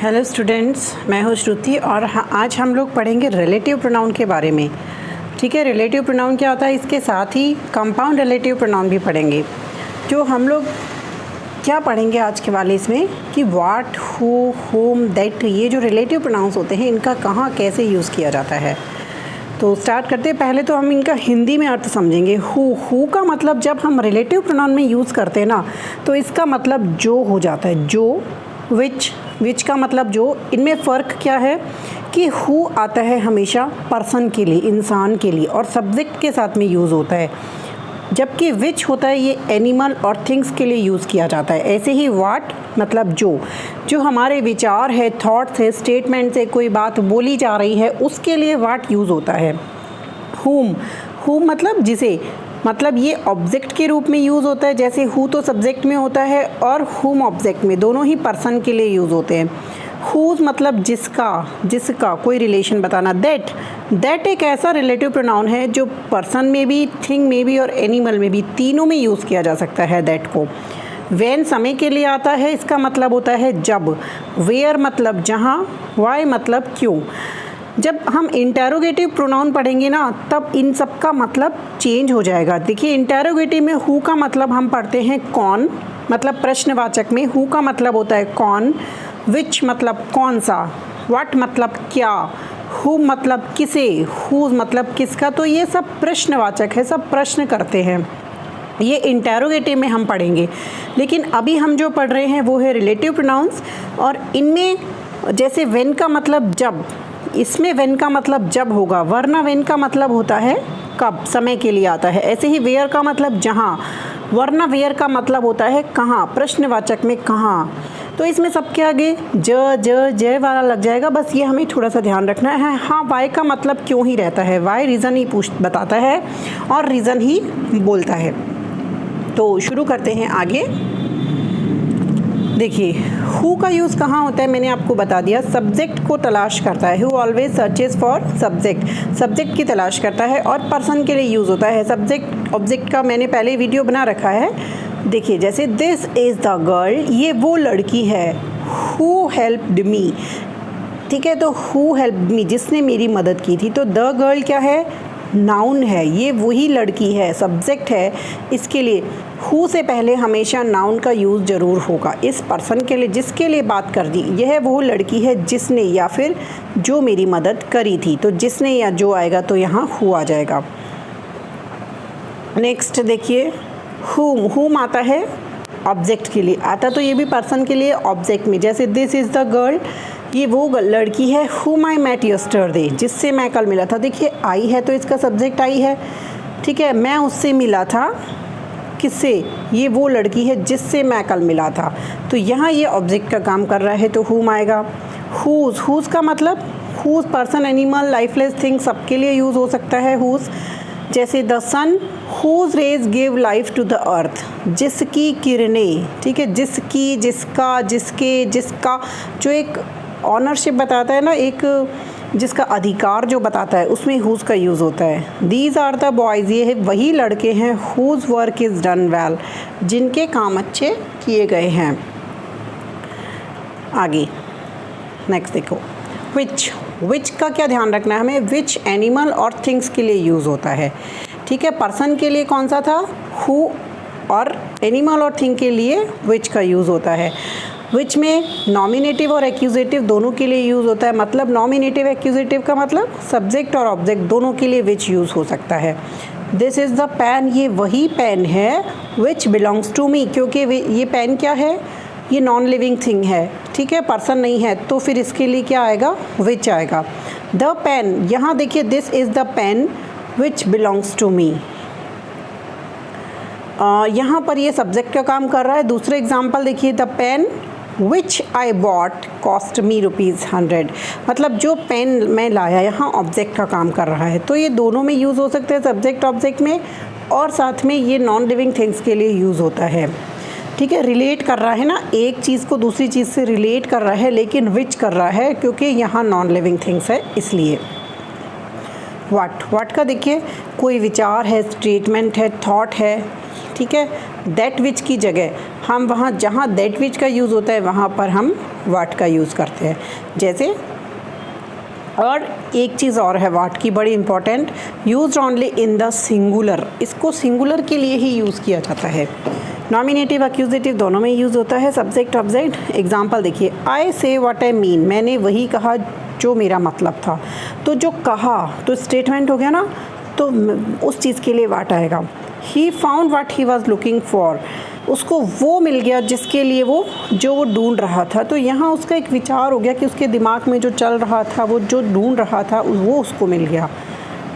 Hello students, मैं हूँ श्रुति और आज हम लोग पढ़ेंगे रिलेटिव प्रोनाउन के बारे में। ठीक है, रिलेटिव प्रोनाउन क्या होता है, इसके साथ ही कंपाउंड रिलेटिव प्रोनाउन भी पढ़ेंगे। जो हम लोग क्या पढ़ेंगे आज के वाले इसमें कि व्हाट, हु, होम, दैट, ये जो रिलेटिव प्रोनाउंस होते हैं इनका कहाँ कैसे यूज़ किया जाता है। तो स्टार्ट करते हैं। पहले तो हम इनका हिंदी में अर्थ समझेंगे। हु का मतलब जब हम रिलेटिव प्रोनाउन में यूज़ करते हैं ना, तो इसका मतलब जो हो जाता है, जो। विच का मतलब जो। इनमें फ़र्क क्या है कि हु आता है हमेशा पर्सन के लिए, इंसान के लिए, और सब्जेक्ट के साथ में यूज़ होता है, जबकि विच होता है ये एनिमल और थिंग्स के लिए यूज़ किया जाता है। ऐसे ही व्हाट मतलब जो हमारे विचार है, थॉट्स है, स्टेटमेंट से कोई बात बोली जा रही है, उसके लिए व्हाट यूज़ होता है। हुम मतलब जिसे, मतलब ये ऑब्जेक्ट के रूप में यूज़ होता है। जैसे हु तो सब्जेक्ट में होता है और हुम ऑब्जेक्ट में, दोनों ही पर्सन के लिए यूज़ होते हैं। हुज मतलब जिसका कोई रिलेशन बताना। दैट एक ऐसा रिलेटिव प्रोनाउन है जो पर्सन में भी, थिंग में भी और एनिमल में भी, तीनों में यूज़ किया जा सकता है दैट को। व्हेन समय के लिए आता है, इसका मतलब होता है जब। वेयर मतलब जहाँ। वाई मतलब क्यों। जब हम इंटेरोगेटिव प्रोनाउन पढ़ेंगे ना, तब इन सब का मतलब चेंज हो जाएगा। देखिए, इंटेरोगेटिव में हु का मतलब हम पढ़ते हैं कौन, मतलब प्रश्नवाचक में हु का मतलब होता है कौन। विच मतलब कौन सा। व्हाट मतलब क्या। हु मतलब किसे। हुज मतलब किसका। तो ये सब प्रश्नवाचक है, सब प्रश्न करते हैं। ये इंटेरोगेटिव में हम पढ़ेंगे, लेकिन अभी हम जो पढ़ रहे हैं वो है रिलेटिव प्रोनाउंस। और इनमें जैसे व्हेन का मतलब जब, इसमें व्हेन का मतलब जब होगा, वरना व्हेन का मतलब होता है कब, समय के लिए आता है। ऐसे ही वेयर का मतलब जहाँ, वरना वेयर का मतलब होता है कहाँ, प्रश्नवाचक में कहाँ। तो इसमें सबके आगे जय वाला लग जाएगा, बस ये हमें थोड़ा सा ध्यान रखना है। हाँ, वाई का मतलब क्यों ही रहता है, वाई रीज़न ही बताता है और रीज़न ही बोलता है। तो शुरू करते हैं आगे। देखिए, हु का यूज़ कहाँ होता है, मैंने आपको बता दिया। सब्जेक्ट को तलाश करता है। Who always searches for subject की तलाश करता है, और पर्सन के लिए यूज़ होता है। सब्जेक्ट ऑब्जेक्ट का मैंने पहले वीडियो बना रखा है। देखिए, जैसे दिस इज़ द गर्ल, ये वो लड़की है। हु हेल्प्ड मी, ठीक है, तो हु हेल्प्ड मी, जिसने मेरी मदद की थी। तो द गर्ल क्या है, नाउन है, ये वही लड़की है, सब्जेक्ट है। इसके लिए हु से पहले हमेशा नाउन का यूज़ ज़रूर होगा। इस पर्सन के लिए, जिसके लिए बात कर दी, यह वो लड़की है जिसने या फिर जो मेरी मदद करी थी। तो जिसने या जो आएगा तो यहाँ हु आ जाएगा। नेक्स्ट देखिए, हुम आता है ऑब्जेक्ट के लिए, आता तो ये भी पर्सन के लिए ऑब्जेक्ट में। जैसे दिस इज़ द गर्ल, ये वो लड़की है हुम आई मेट यस्टरडे, जिससे मैं कल मिला था। देखिए, आई है तो इसका सब्जेक्ट आई है, ठीक है। मैं उससे मिला था, किससे, ये वो लड़की है जिससे मैं कल मिला था। तो यहाँ ये ऑब्जेक्ट का काम कर रहा है, तो हुम आएगा। हुज का मतलब, whose person, animal, lifeless thing, सबके लिए यूज़ हो सकता है हुज। जैसे the sun whose rays give life to the earth, जिसकी किरणें, ठीक है, जिसकी, जिसका, जिसके, जिसका, जो एक ऑनरशिप बताता है ना, एक जिसका अधिकार जो बताता है, उसमें हुज का यूज़ होता है। दीज आर द बॉयज़, ये है वही लड़के हैं, whose work is done well, जिनके काम अच्छे किए गए हैं। आगे नेक्स्ट देखो, विच का क्या ध्यान रखना है हमें। विच एनिमल और थिंग्स के लिए यूज़ होता है, ठीक है। पर्सन के लिए कौन सा था, हु, और एनिमल और थिंग के लिए विच का यूज़ होता है। विच में नॉमिनेटिव और एक्यूजेटिव दोनों के लिए यूज़ होता है। मतलब नॉमिनेटिव एक्यूजेटिव का मतलब सब्जेक्ट और ऑब्जेक्ट दोनों के लिए विच यूज़ हो सकता है। दिस इज़ द पेन, ये वही पेन है, विच बिलोंग्स टू मी, क्योंकि ये पेन क्या है, ये नॉन लिविंग थिंग है, ठीक है, पर्सन नहीं है, तो फिर इसके लिए क्या आएगा, विच आएगा। द पेन, यहाँ देखिए, this is the pen which belongs to me, यहाँ पर ये सब्जेक्ट का काम कर रहा है। दूसरे एग्जाम्पल देखिए, the pen which I bought cost me ₹100, मतलब जो पेन मैं लाया, यहाँ ऑब्जेक्ट का काम कर रहा है। तो ये दोनों में यूज़ हो सकते हैं, सब्जेक्ट ऑब्जेक्ट में, और साथ में ये नॉन लिविंग थिंग्स के लिए यूज़ होता है, ठीक है। रिलेट कर रहा है ना, एक चीज़ को दूसरी चीज़ से रिलेट कर रहा है, लेकिन विच कर रहा है क्योंकि यहाँ नॉन लिविंग थिंग्स है, इसलिए। व्हाट का देखिए, कोई विचार है, स्टेटमेंट है, थॉट है, ठीक है। दैट विच की जगह हम वहाँ जहाँ दैट विच का यूज़ होता है वहाँ पर हम व्हाट का यूज़ करते हैं। जैसे और एक चीज़ और है व्हाट की बड़ी important, used only in the singular, इसको सिंगुलर के लिए ही यूज़ किया जाता है। नॉमिनेटिव एक्यूजेटिव दोनों में यूज़ होता है, सब्जेक्ट ऑब्जेक्ट। एग्जांपल देखिए, आई से व्हाट आई मीन, मैंने वही कहा जो मेरा मतलब था। तो जो कहा तो स्टेटमेंट हो गया ना, तो उस चीज़ के लिए व्हाट आएगा। He found what he was looking for, उसको वो मिल गया जिसके लिए वो ढूंढ रहा था। तो यहाँ उसका एक विचार हो गया कि उसके दिमाग में जो चल रहा था, वो जो ढूंढ रहा था वो उसको मिल गया।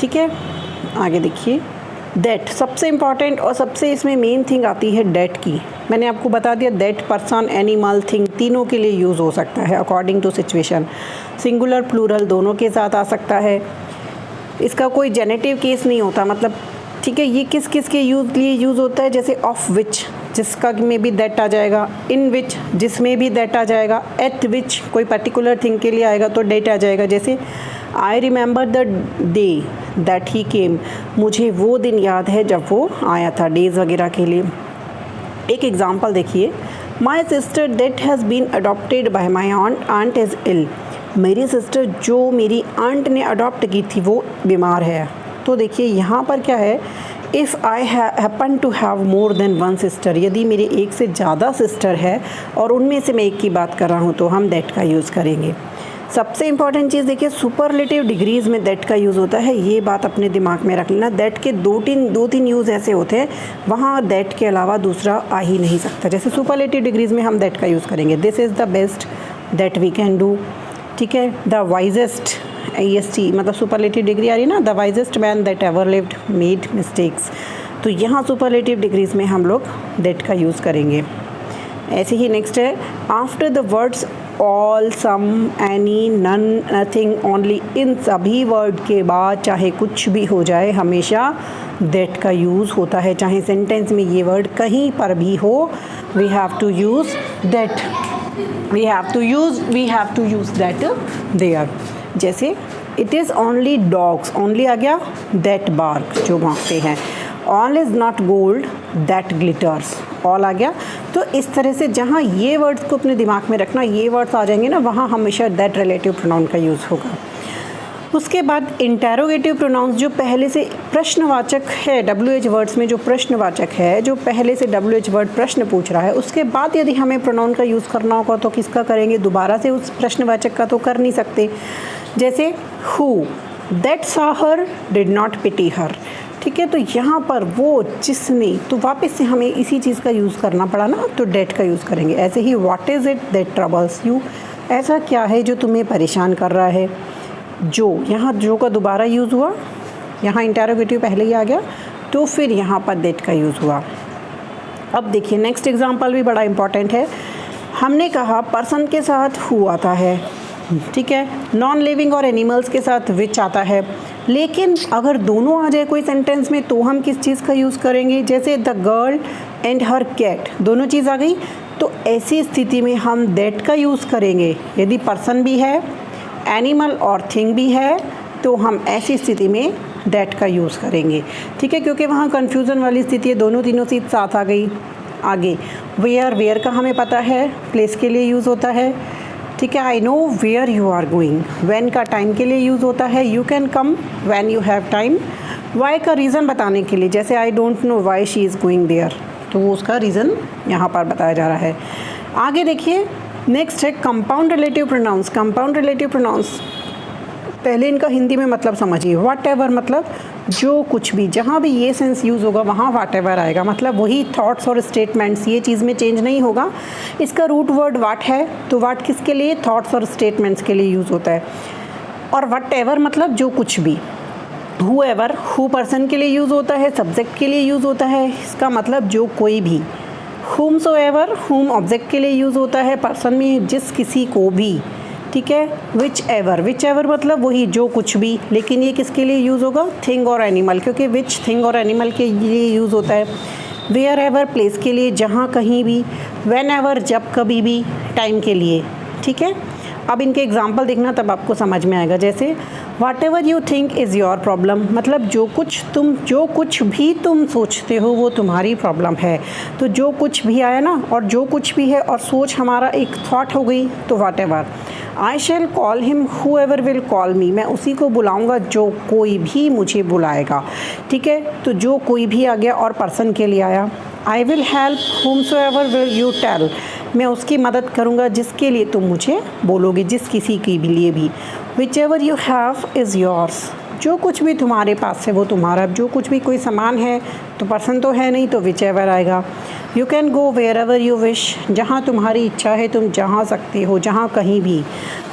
ठीक है, आगे देखिए, दैट सबसे इम्पॉर्टेंट और सबसे इसमें मेन थिंग आती है दैट की। मैंने आपको बता दिया दैट पर्सन, एनिमल, थिंग तीनों के लिए यूज़ हो सकता है according to situation. Singular plural दोनों के साथ आ सकता है। इसका कोई जेनेटिव केस नहीं होता, मतलब ठीक है। ये किस किस के लिए यूज़ होता है, जैसे ऑफ विच, जिसका में भी दैट आ जाएगा, इन विच जिसमें भी दैट आ जाएगा, एट विच कोई पर्टिकुलर थिंग के लिए आएगा तो डेट आ जाएगा। जैसे I remember the day that he came, मुझे वो दिन याद है जब वो आया था, डेज़ वगैरह के लिए। एक एग्जांपल देखिए, my sister that has been adopted by my aunt is ill, मेरी सिस्टर जो मेरी आंट ने अडॉप्ट की थी वो बीमार है। तो देखिए यहाँ पर क्या है, if I happen to have more than one sister, यदि मेरे एक से ज़्यादा सिस्टर है और उनमें से मैं एक की बात कर रहा हूँ तो हम दैट का यूज़ करेंगे। सबसे इंपॉर्टेंट चीज़ देखिए, सुपरलेटिव डिग्रीज़ में दैट का यूज़ होता है, ये बात अपने दिमाग में रख लेना। दैट के दो तीन यूज़ ऐसे होते हैं, वहाँ दैट के अलावा दूसरा आ ही नहीं सकता। जैसे सुपरलेटिव डिग्रीज़ में हम दैट का यूज़ करेंगे, this is the best that we can do. ठीक है, द वाइजेस्ट, EST मतलब सुपरलेटिव डिग्री आ रही ना, the wisest man that ever lived made mistakes, तो यहाँ सुपरलेटिव डिग्रीज़ में हम लोग दैट का यूज़ करेंगे। ऐसे ही नेक्स्ट है, after the words all, some, any, none, nothing, only, इन सभी वर्ड के बाद चाहे कुछ भी हो जाए हमेशा दैट का यूज़ होता है। चाहे सेंटेंस में ये वर्ड कहीं पर भी हो, we have to use that, we have to use that there. जैसे it is only dogs, only आ गया, दैट बार्क जो भौंकते हैं, all is not gold that glitters, all आ गया। तो इस तरह से जहाँ ये वर्ड्स को अपने दिमाग में रखना, ये वर्ड्स आ जाएंगे ना, वहाँ हमेशा दैट रिलेटिव प्रोनाउन का यूज़ होगा। उसके बाद इंटेरोगेटिव प्रोनाउंस, जो पहले से प्रश्नवाचक है, WH वर्ड्स में जो प्रश्नवाचक है, जो पहले से WH वर्ड प्रश्न पूछ रहा है, उसके बाद यदि हमें प्रोनाउन का यूज़ करना होगा तो किसका करेंगे, दोबारा से उस प्रश्नवाचक का तो कर नहीं सकते। जैसे who that saw her did not pity her, ठीक है। तो यहाँ पर वो जिसने, तो वापस से हमें इसी चीज़ का यूज़ करना पड़ा ना, तो डेट का यूज़ करेंगे। ऐसे ही what is it that troubles you, ऐसा क्या है जो तुम्हें परेशान कर रहा है। जो, यहाँ जो का दोबारा यूज़ हुआ, यहाँ इंटेरोगेटिव पहले ही आ गया, तो फिर यहाँ पर दैट का यूज़ हुआ। अब देखिए नेक्स्ट एग्जांपल भी बड़ा इंपॉर्टेंट है। हमने कहा पर्सन के साथ हु आता है, ठीक है, नॉन लिविंग और एनिमल्स के साथ विच आता है, लेकिन अगर दोनों आ जाए कोई सेंटेंस में तो हम किस चीज़ का यूज़ करेंगे। जैसे the girl and her cat, दोनों चीज़ आ गई, तो ऐसी स्थिति में हम दैट का यूज़ करेंगे। यदि पर्सन भी है, एनिमल और थिंग भी है, तो हम ऐसी स्थिति में दैट का यूज़ करेंगे, ठीक है, क्योंकि वहाँ कन्फ्यूज़न वाली स्थिति है, दोनों तीनों चीज़ साथ आ गई। आगे वेयर का हमें पता है प्लेस के लिए यूज़ होता है, ठीक है। I know where you are going, when का टाइम के लिए यूज़ होता है, you can come when you have time. Why का रीज़न बताने के लिए, जैसे I don't know why she is going there, तो वो उसका रीज़न यहाँ पर बताया जा रहा है। आगे देखिए नेक्स्ट है compound relative pronouns. Compound relative pronouns, पहले इनका हिंदी में मतलब समझिए। व्हाट एवर मतलब जो कुछ भी, जहाँ भी ये सेंस यूज़ होगा वहाँ व्हाट एवर आएगा, मतलब वही थॉट्स और स्टेटमेंट्स, ये चीज़ में चेंज नहीं होगा। इसका रूट वर्ड वाट है, तो वाट किसके लिए, थॉट्स और स्टेटमेंट्स के लिए यूज़ होता है। और व्हाट एवर मतलब जो कुछ भी। हु एवर, हु पर्सन के लिए यूज़ होता है, सब्जेक्ट के लिए यूज़ होता है, इसका मतलब जो कोई भी। हुम सो एवर, हुम ऑब्जेक्ट के लिए यूज़ होता है, पर्सन में जिस किसी को भी, ठीक है। विच एवर मतलब वही जो कुछ भी, लेकिन ये किसके लिए यूज़ होगा, थिंग और एनिमल, क्योंकि विच थिंग और एनिमल के लिए यूज़ होता है। वेयर एवर प्लेस के लिए, जहाँ कहीं भी। व्हेन एवर जब कभी भी, टाइम के लिए, ठीक है। अब इनके एग्जाम्पल देखना, तब आपको समझ में आएगा। जैसे whatever you think is your problem, मतलब जो कुछ भी तुम सोचते हो वो तुम्हारी प्रॉब्लम है। तो जो कुछ भी आया ना, और जो कुछ भी है, और सोच हमारा एक थॉट हो गई, तो whatever. I shall call him whoever will call me, मैं उसी को बुलाऊंगा जो कोई भी मुझे बुलाएगा। ठीक है, तो जो कोई भी आ गया और पर्सन के लिए आया। आई will help whom so ever will you tell, मैं उसकी मदद करूंगा जिसके लिए तुम मुझे बोलोगे, जिस किसी के भी लिए भी। Which ever you have is yours, जो कुछ भी तुम्हारे पास है वो तुम्हारा। जो कुछ भी कोई सामान है तो पर्सन तो है नहीं, तो विच एवर आएगा। You can go where ever you wish, जहाँ तुम्हारी इच्छा है तुम जा सकते हो, जहाँ कहीं भी।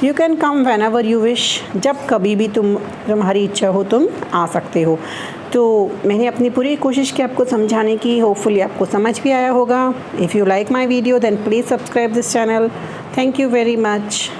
You can come when ever you wish, जब कभी भी तुम्हारी इच्छा हो तुम आ सकते हो। तो मैंने अपनी पूरी कोशिश की आपको समझाने की, होपफुली आपको समझ भी आया होगा। If you like my video then please subscribe this channel. Thank you very much.